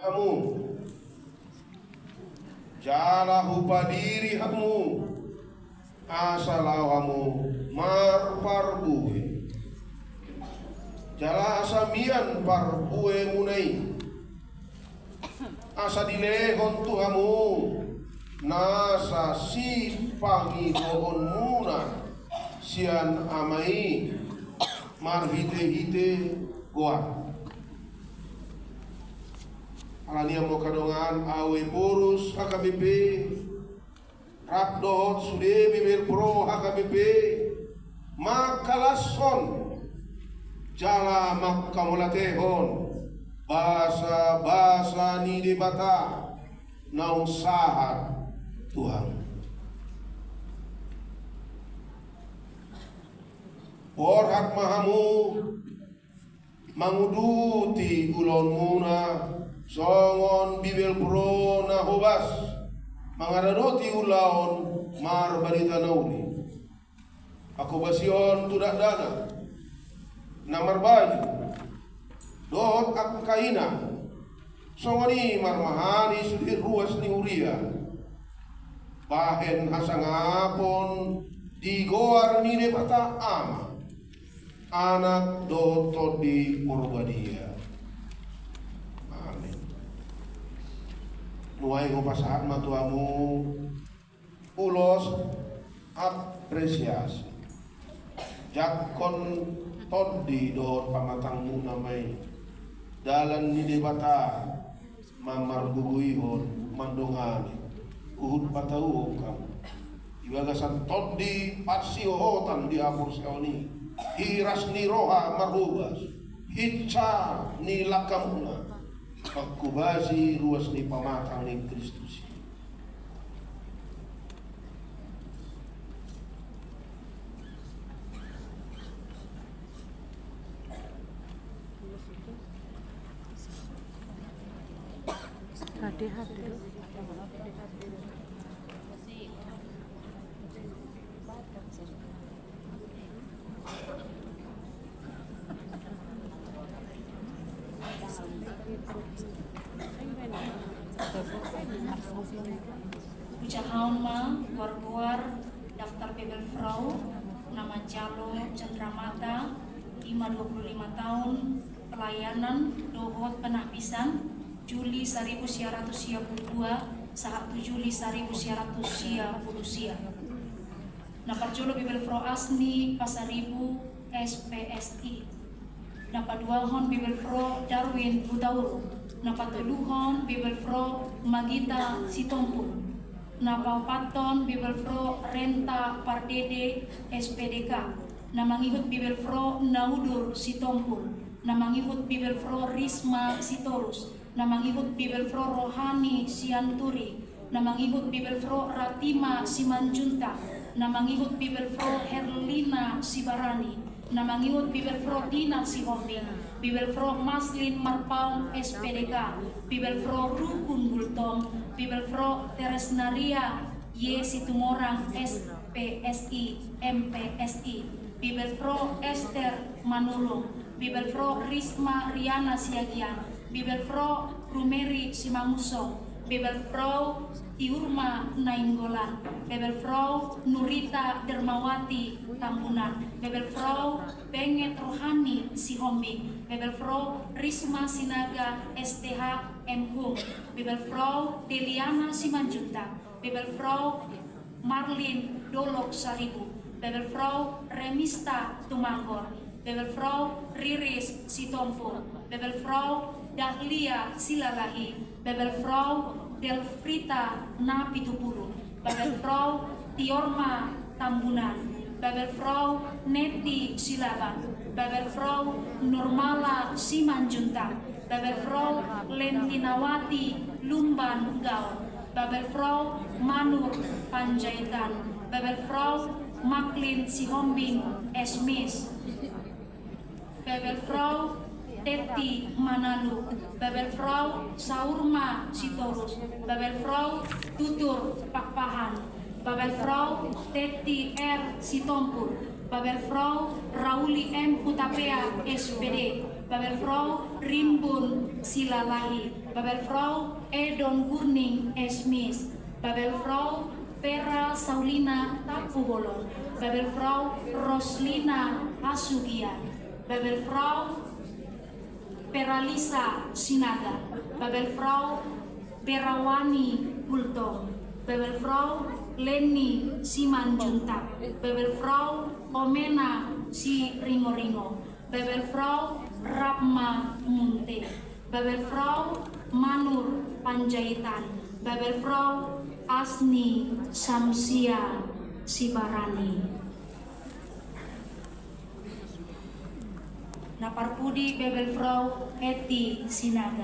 hamu, jala hupadiri hamu, asalau hamu marparbue, jala asamian parbue munai, asa dilehon tuhamu, nasa si pangi pohon muna, sian amai marhite-hite goan. Alania mo kadongan awe porus HKBP Rapdohot sude bibir pro HKBP makalason jala makamulatehon bahasa ni debata naung sahat Tuhan. Porhak mahamu manguduti ulon muna songon bibel pro na hobas mangaradoti ulaon mar barita nauli aku basion tudak dana namar baju dot ak kaina songoni marmahani sudir ruas ni uria bahen hasangapon di goar ni debata ama anak doto di Purbadia. Nuai ngupasahan matuamu ulos apresiasi jakon todi dot pamatangmu namai dalan ni debata mamar guguihon mandongani uhud patau kamu ibagasan todi patsiohotan di apur seoni hiras ni roha marubas hitsa ni lakamuna pagkubasi ruas ni pamatang ni Kristus. Ucahaun ma guar daftar bebel frau nama Jalo Cendramata 25 tahun pelayanan dohot penahbisan Juli 1992 saat 7 Juli 1990 Naparjolo bebel frau asni pasaribu SPSI Napaduahon bebel frau Darwin Butauru Napatuluhon bebel frau Magita Sitompul Napapaton bibel fro Renta Pardede SPDK namangihut bibel fro Naudur Sitompul namangihut bibel fro Risma Sitorus namangihut bibel fro Rohani Sianturi namangihut bibel fro Ratima Simanjunta namangihut bibel fro Herlina Sibarani namangihut bibel fro Dina Sihombing bibel fro Maslin Marpaung SPDK bibel fro Rukun Bultong bibel fro Teresnaria Y Situmorang SPSI MPSI bibel fro Esther Manurung bibel fro Risma Riana Siagian bibel fro Rumeri Simanguso bibel fro Tiurma Nainggolan bibel fro Nurita Dermawati Tambunan bibel fro Benget Rohani Sihombing bibel fro Risma Sinaga STH Mhung bibel fro Deliana Simanjunta bibel fro Marlin Dolok Saribu bibel fro Remista Tumanggor bibel fro Riris Sitompo bibel fro Dahlia Silalahi bibel fro Delfrita Napitupulu bibel fro Tiorma Tambunan bibel fro Neti Silaban bibel fro Nurmala Simanjunta bibel fro Lentinawati Lumban Gao bibel fro Manur Panjaitan bibel fro Maklin Sihombing Esmis bibel fro Teti Manalu bibel fro Saurma Sitorus bibel fro Tutur Pakpahan bibel fro Teti R Sitompul bibel fro Rauli M Putapea SPD Babelfrau Rimbun Silalahi, Babelfrau Edon Gurning Esmis, Babelfrau Vera Saulina Tapubolon, Babelfrau Roslina Asugian, Babelfrau Peralisa Sinaga, Babelfrau Berawani Bultong, Babelfrau Leni Simanjuntak, Babelfrau Omena Si Ringo-Ringo, Babelfrau Rapma Munte, Babelfrau Manur Panjaitan, Babelfrau Asni Samsia Sibarani. Naparpudi Babelfrau Eti Sinaga.